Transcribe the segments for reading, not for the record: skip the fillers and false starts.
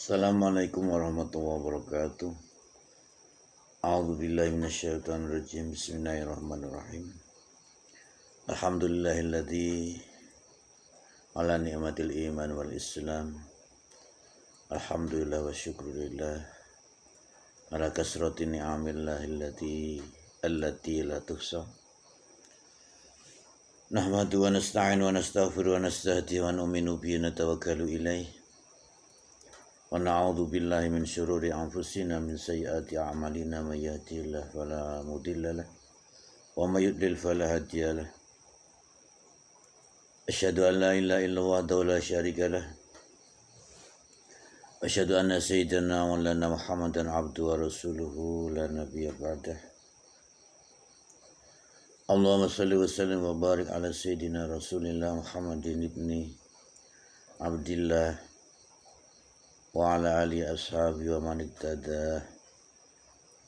Assalamualaikum warahmatullahi wabarakatuh. A'udzu billahi minasyaitonir rajim. Bismillahirrahmanirrahim. Alhamdulillahilladzi ala ni'matil iman wal islam. Alhamdulillah wa syukrulillah ala kasrati ni'amillah allati la tuhsa. Nahmadu wa nasta'inu wa nastaghfiru wa nastahdi wa nu'minu bihi natawakkalu ilaih. Wa na'udzu billahi min syururi anfusina min sayyiati a'malina may yahdihillahu fala mudilla lahu wa may yudlil fala hadiya lahu. Asyhadu an la ilaha illallah wahdahu la syarika lahu. Asyhadu anna sayyidana wa lana Muhammadan abduhu wa rasuluhu la nabiyya ba'dah. Allahumma shalli wa sallim wa barik ala sayyidina Rasulillah Muhammadin ibni Abdillah wa ala alihi ashabi wa man ittada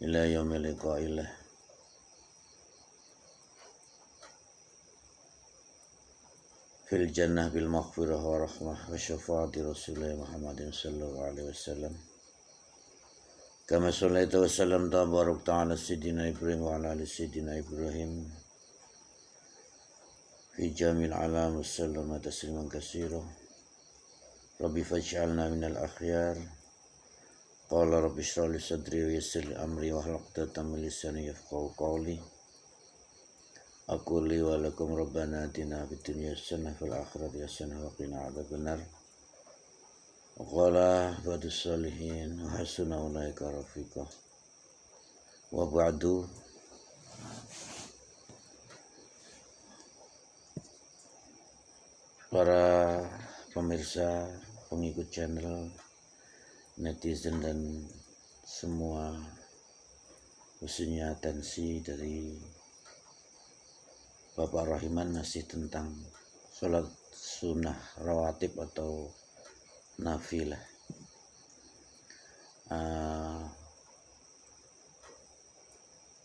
ila yaumil liqa'illah. Fil jannah bil maghfirah wa rahmah wa syafaati Rasulullah Muhammadin sallallahu alaihi wasallam. Kama sallaita wa sallamta barakta ala sayyidina Ibrahim wa ala ali sayyidina Ibrahim fi jamil alam wa sallama tasliman katsira. Rabbi faj'alna minal akhyar. Qala rabbi shrah li sadri wa yassir li amri wahlul 'uqdatam min lisani yafqahu qawli. Aqul li wa lakum rabbana atina fid dunya hasanah fil akhirati hasanah wa qina adzabannar. Wa qala ibadus sholihin wa hasuna ulaika rafiqa. Wa ba'du. Para pemirsa, pengikut channel, netizen dan semua, khususnya atensi dari Bapak Rahiman masih tentang sholat sunnah rawatib atau nafilah.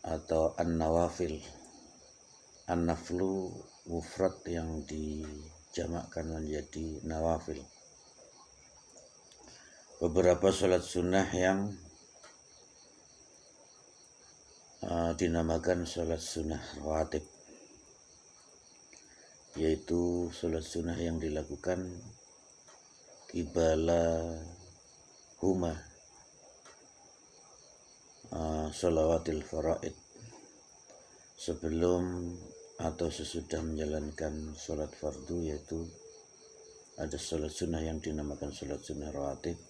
Atau an-nawafil. An-naflu mufrad yang dijamakkan menjadi nawafil. Beberapa sholat sunnah yang dinamakan sholat sunnah rawatib, yaitu sholat sunnah yang dilakukan qibala huma sholawatil faraid, sebelum atau sesudah menjalankan sholat fardu, yaitu ada sholat sunnah yang dinamakan sholat sunnah rawatib.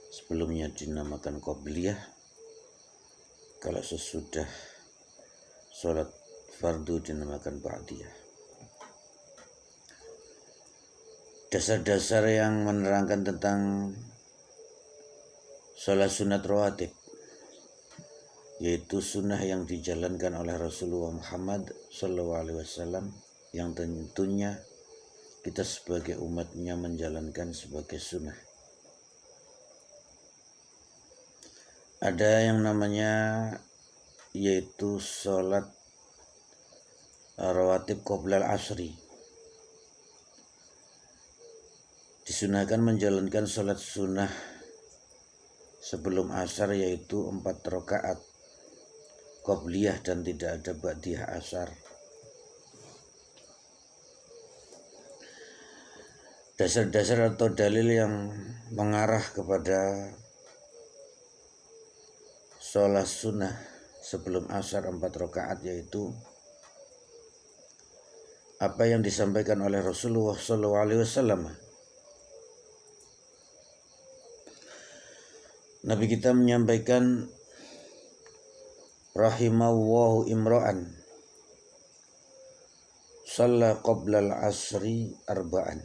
Sebelumnya dinamakan qobliyah, kalau sesudah sholat fardu dinamakan ba'diyah. Dasar-dasar yang menerangkan tentang sholat sunat rawatib, yaitu sunnah yang dijalankan oleh Rasulullah Muhammad SAW, yang tentunya kita sebagai umatnya menjalankan sebagai sunnah. Ada yang namanya yaitu sholat rawatib qoblal asri. Disunahkan menjalankan sholat sunnah sebelum asar, yaitu 4 rakaat qobliyah dan tidak ada ba'diyah asar. Dasar-dasar atau dalil yang mengarah kepada sholat sunnah sebelum asar 4 rakaat, yaitu apa yang disampaikan oleh Rasulullah SAW. Nabi kita menyampaikan, rahimallahu imra'an shalla qoblal asri arba'an,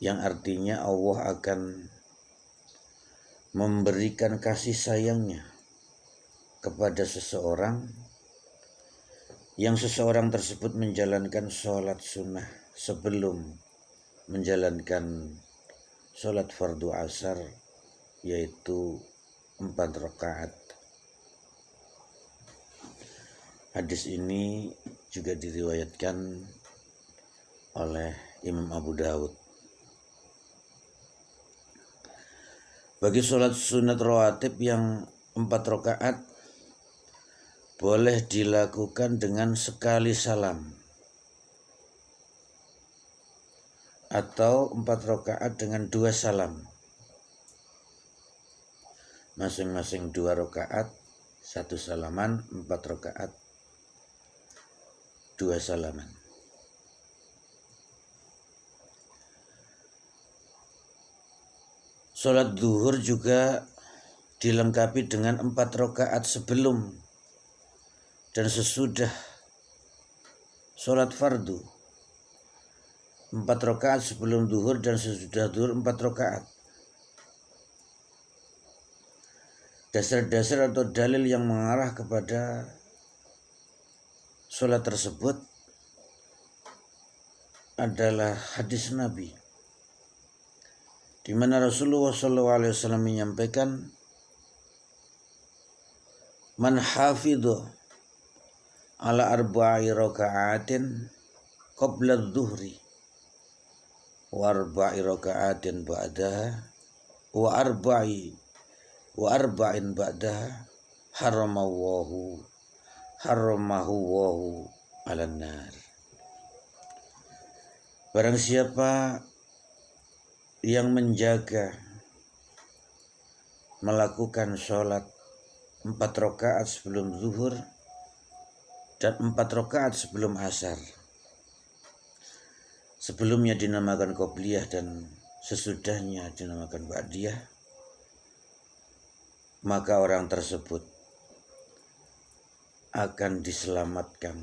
yang artinya Allah akan memberikan kasih sayangnya kepada seseorang yang seseorang tersebut menjalankan sholat sunnah sebelum menjalankan sholat fardu asar, yaitu 4 rakaat. Hadis ini juga diriwayatkan oleh Imam Abu Dawud. Bagi sholat sunat rawatib yang 4 rakaat boleh dilakukan dengan sekali salam atau 4 rakaat dengan 2 salam. Masing-masing 2 rakaat, 1 salaman, 4 rakaat, 2 salaman. Sholat zuhur juga dilengkapi dengan 4 rakaat sebelum dan sesudah sholat fardu. 4 rakaat sebelum zuhur dan sesudah zuhur 4 rakaat. Dasar-dasar atau dalil yang mengarah kepada sholat tersebut adalah hadis Nabi, di mana Rasulullah SAW menyampaikan, man hafidhu ala arba'i raka'atin qabla adh-dhuhri wa arba'i raka'atin ba'daha wa arba'in ba'daha haramahu alan nar. Barang siapa yang menjaga melakukan sholat 4 rakaat sebelum zuhur dan 4 rakaat sebelum asar, sebelumnya dinamakan qobliyah dan sesudahnya dinamakan ba'diyah, maka orang tersebut akan diselamatkan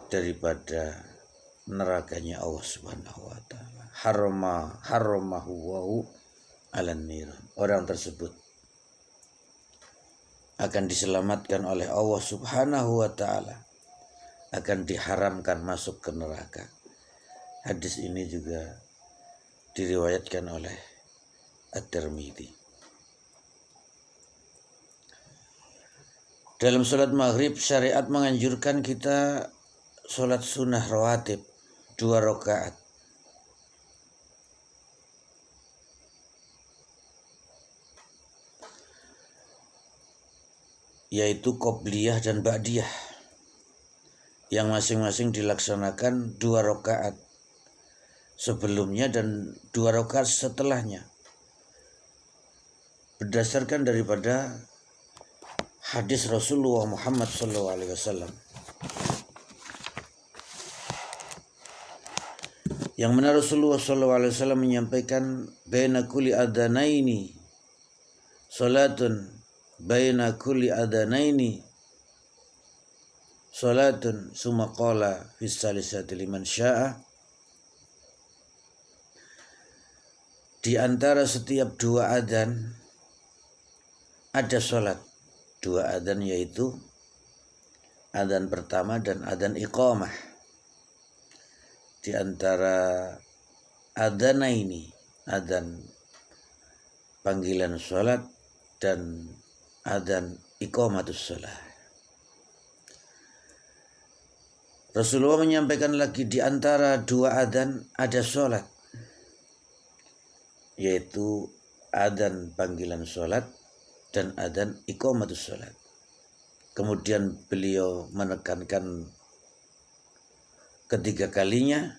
daripada nerakanya Allah Subhanahu wa taala. Haramahu alan niran. Orang tersebut akan diselamatkan oleh Allah Subhanahu wa taala, akan diharamkan masuk ke neraka. Hadis ini juga diriwayatkan oleh At-Tirmidzi. Dalam sholat maghrib, syariat menganjurkan kita sholat sunnah rawatib 2 rakaat. Yaitu qobliyah dan ba'diyah, yang masing-masing dilaksanakan 2 rakaat sebelumnya dan 2 rakaat setelahnya, berdasarkan daripada hadis Rasulullah Muhammad SAW, yang mana Rasulullah SAW menyampaikan, baina kulli adanaini salatun, baina kulli adanaini salatun, summa qala fis salisati liman sya'a. Di antara setiap 2 adzan ada salat. 2 adzan yaitu adzan pertama dan adzan iqamah. Di antara adzana ini, adzan panggilan salat dan adzan iqamatus shalah. Rasulullah menyampaikan lagi, di antara 2 adzan ada salat, yaitu adzan panggilan salat dan adzan iqamatus shalah. Kemudian beliau menekankan ketiga kalinya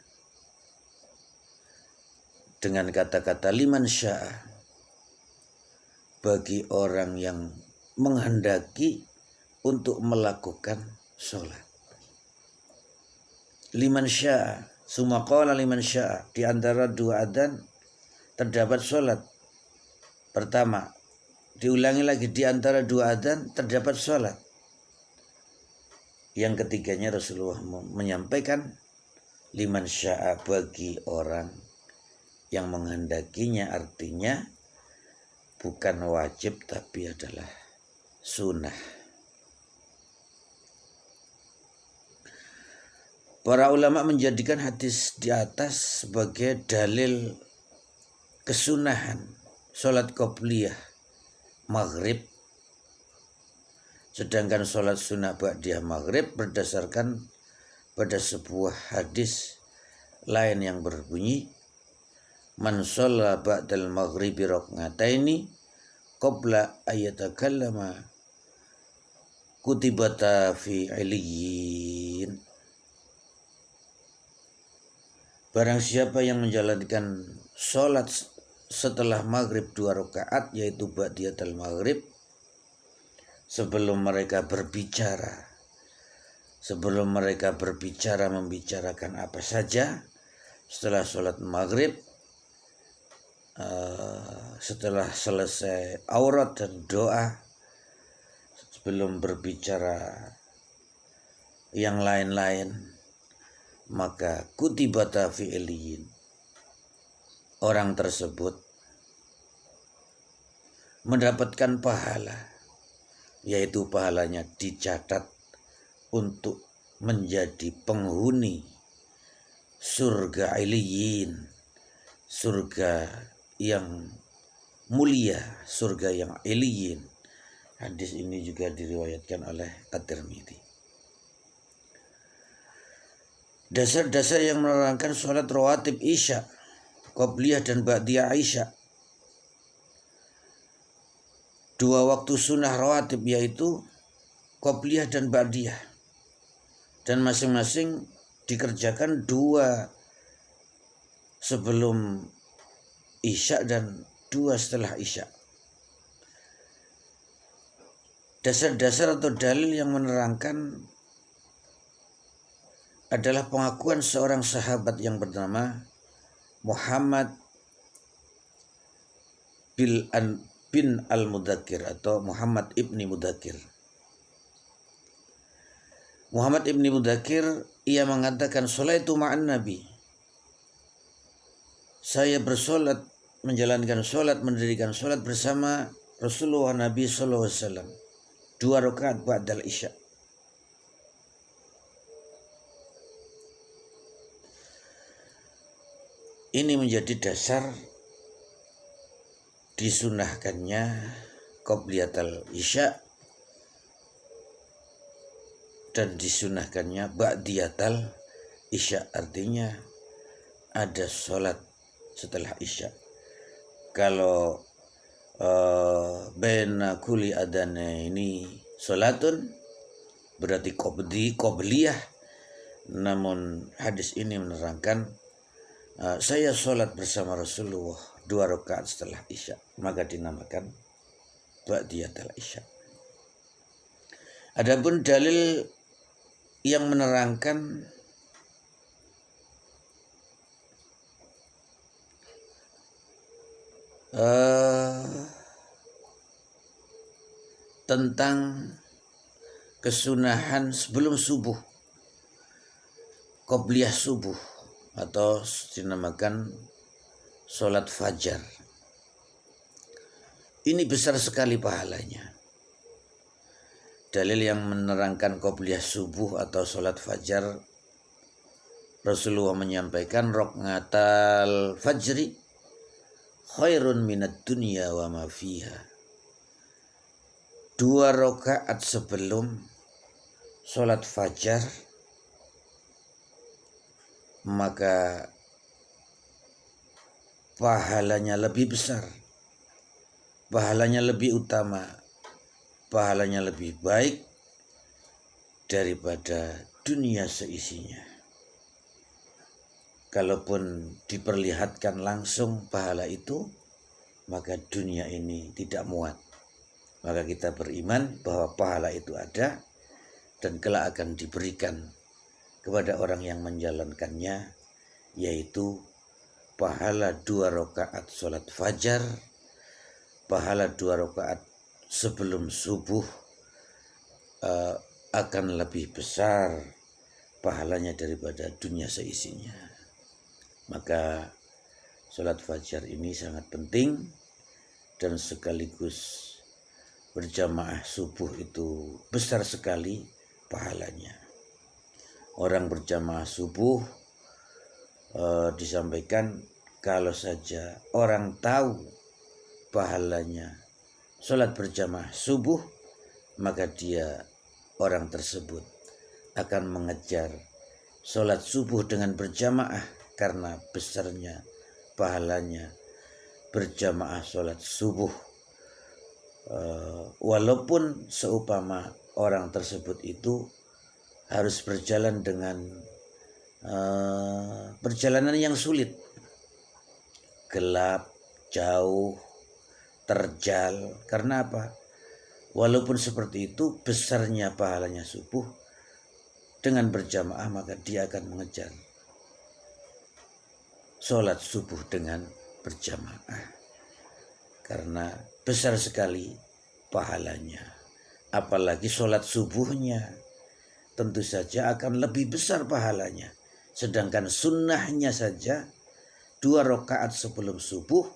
dengan kata-kata liman sya'a, bagi orang yang menghendaki untuk melakukan sholat. Liman sya'a, summa qala liman sya'a, di antara 2 adzan terdapat sholat. Pertama, diulangi lagi, di antara 2 adzan terdapat sholat. Yang ketiganya Rasulullah menyampaikan liman sya'a, bagi orang yang menghendakinya, artinya bukan wajib tapi adalah sunnah. Para ulama menjadikan hadis di atas sebagai dalil kesunahan sholat qobliyah maghrib, sedangkan sholat sunnah ba'diyah maghrib berdasarkan pada sebuah hadis lain yang berbunyi, man shalla ba'dal maghribi rak'ataini qabla ayatakallama kutibata fi iliyyin. Barang siapa yang menjalankan sholat setelah maghrib 2 rakaat, yaitu ba'diyatul maghrib, sebelum mereka berbicara membicarakan apa saja setelah sholat maghrib, setelah selesai aurat dan doa, sebelum berbicara yang lain-lain, maka kutibata fi iliyyin, orang tersebut mendapatkan pahala, yaitu pahalanya dicatat untuk menjadi penghuni surga iliyyin, surga yang mulia, surga yang iliyyin. Hadis ini juga diriwayatkan oleh At-Tirmidzi. Dasar-dasar yang menerangkan sholat rawatib Isya, Qobliyah dan Ba'diyah Isya. 2 waktu sunnah rawatib yaitu Qobliyah dan Ba'diyah. Dan masing-masing dikerjakan 2 sebelum Isya dan 2 setelah Isya. Dasar-dasar atau dalil yang menerangkan adalah pengakuan seorang sahabat yang bernama Muhammad bin al-Mudzakkir atau Muhammad ibni Mudzakkir. Muhammad ibni Mudzakkir, ia mengatakan, "Sholaitu ma'an Nabi." Saya bersolat, menjalankan solat, mendirikan solat bersama Rasulullah Nabi sallallahu alaihi wasallam 2 rakaat ba'dal Isya. Ini menjadi dasar disunahkannya qobliyatul Isya dan disunahkannya ba'diyatul Isya, artinya ada sholat setelah Isya. Kalau baina kulli adana ini sholatun, berarti qobliyah. Namun hadis ini menerangkan saya sholat bersama Rasulullah 2 rakaat setelah Isya, maka dinamakan ba'diyatul Isya. Adapun dalil yang menerangkan tentang kesunahan sebelum subuh, qobliyah subuh atau dinamakan sholat fajar. Ini besar sekali pahalanya. Dalil yang menerangkan qobliyah subuh atau sholat fajar, Rasulullah menyampaikan raqatal fajri khairun minad dunya wa ma fiha. 2 rakaat sebelum sholat fajar, maka pahalanya lebih besar, pahalanya lebih utama, pahalanya lebih baik daripada dunia seisinya. Kalaupun diperlihatkan langsung pahala itu, maka dunia ini tidak muat. Maka kita beriman bahwa pahala itu ada dan kelak akan diberikan kepada orang yang menjalankannya, yaitu pahala 2 rakaat sholat fajar, pahala 2 rakaat sebelum subuh akan lebih besar pahalanya daripada dunia seisinya. Maka sholat fajar ini sangat penting, dan sekaligus berjamaah subuh itu besar sekali pahalanya. Orang berjamaah subuh disampaikan kalau saja orang tahu pahalanya sholat berjamaah subuh, maka orang tersebut akan mengejar sholat subuh dengan berjamaah karena besarnya pahalanya berjamaah sholat subuh, walaupun seumpama orang tersebut itu harus berjalan dengan perjalanan yang sulit, gelap, jauh, terjal. Karena apa? Walaupun seperti itu, besarnya pahalanya subuh dengan berjamaah, maka dia akan mengejar sholat subuh dengan berjamaah, karena besar sekali pahalanya. Apalagi sholat subuhnya tentu saja akan lebih besar pahalanya. Sedangkan sunnahnya saja 2 rakaat sebelum subuh,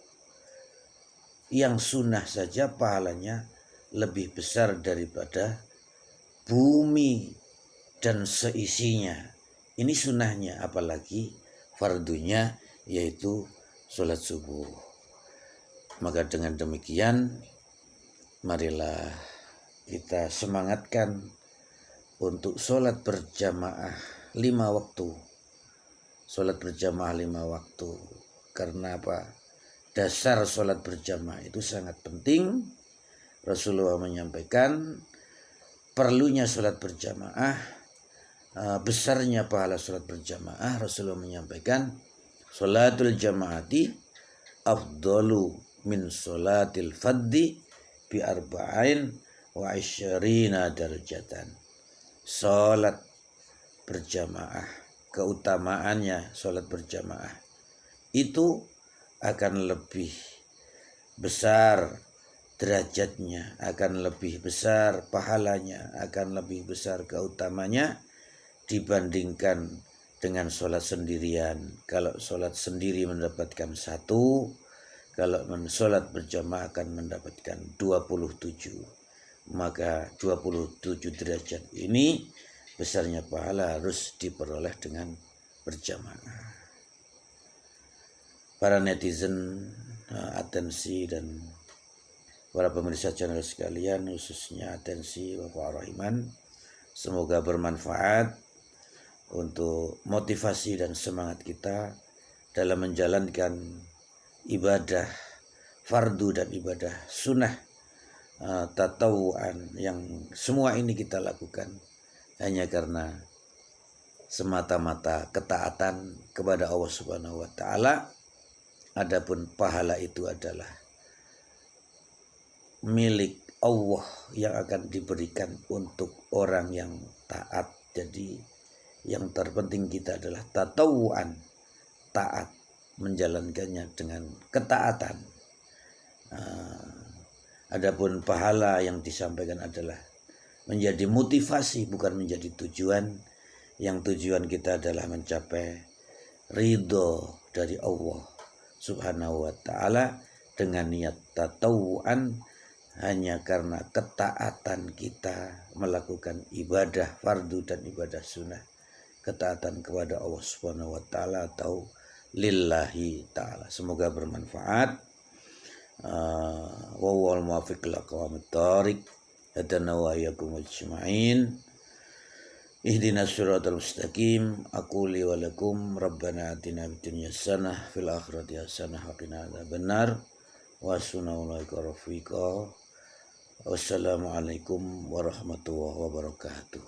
yang sunnah saja pahalanya lebih besar daripada bumi dan seisinya. Ini sunnahnya, apalagi fardunya yaitu sholat subuh. Maka dengan demikian, marilah kita semangatkan untuk sholat berjamaah 5 waktu. Sholat berjamaah 5 waktu. Karena apa? Dasar sholat berjamaah itu sangat penting. Rasulullah menyampaikan perlunya sholat berjamaah, besarnya pahala sholat berjamaah. Rasulullah menyampaikan sholatul jamaati afdalu min sholatil faddi bi arba'in wa isyrina darajatan. Sholat berjamaah, keutamaannya sholat berjamaah itu akan lebih besar derajatnya, akan lebih besar pahalanya, akan lebih besar keutamanya dibandingkan dengan sholat sendirian. Kalau sholat sendiri mendapatkan 1, kalau sholat berjamaah akan mendapatkan 27. Maka 27 derajat ini besarnya pahala harus diperoleh dengan berjamaah. Para netizen, atensi, dan para pemirsa channel sekalian, khususnya atensi Bapak Ar-Rahiman, semoga bermanfaat untuk motivasi dan semangat kita dalam menjalankan ibadah fardu dan ibadah sunnah tatawuan yang semua ini kita lakukan hanya karena semata-mata ketaatan kepada Allah Subhanahu wa taala. Adapun pahala itu adalah milik Allah yang akan diberikan untuk orang yang taat. Jadi yang terpenting kita adalah tatawuan, taat, menjalankannya dengan ketaatan. Adapun pahala yang disampaikan adalah menjadi motivasi, bukan menjadi tujuan. Yang tujuan kita adalah mencapai ridho dari Allah Subhanahu wa ta'ala dengan niat tatawuan, hanya karena ketaatan kita melakukan ibadah fardu dan ibadah sunnah, ketaatan kepada Allah Subhanahu wa ta'ala atau lillahi ta'ala. Semoga bermanfaat. Wal muwaffiq ila aqwamit thoriq. Hadana wa iyyakum ajma'in. Ihdinas siratal mustaqim. Aquli wa lakum rabbana atina fid dunya hasanah fil akhirati hasanah wa qina adzabannar. Wa sunnallahi wa rafiqa. Wassalamualaikum warahmatullahi wabarakatuh.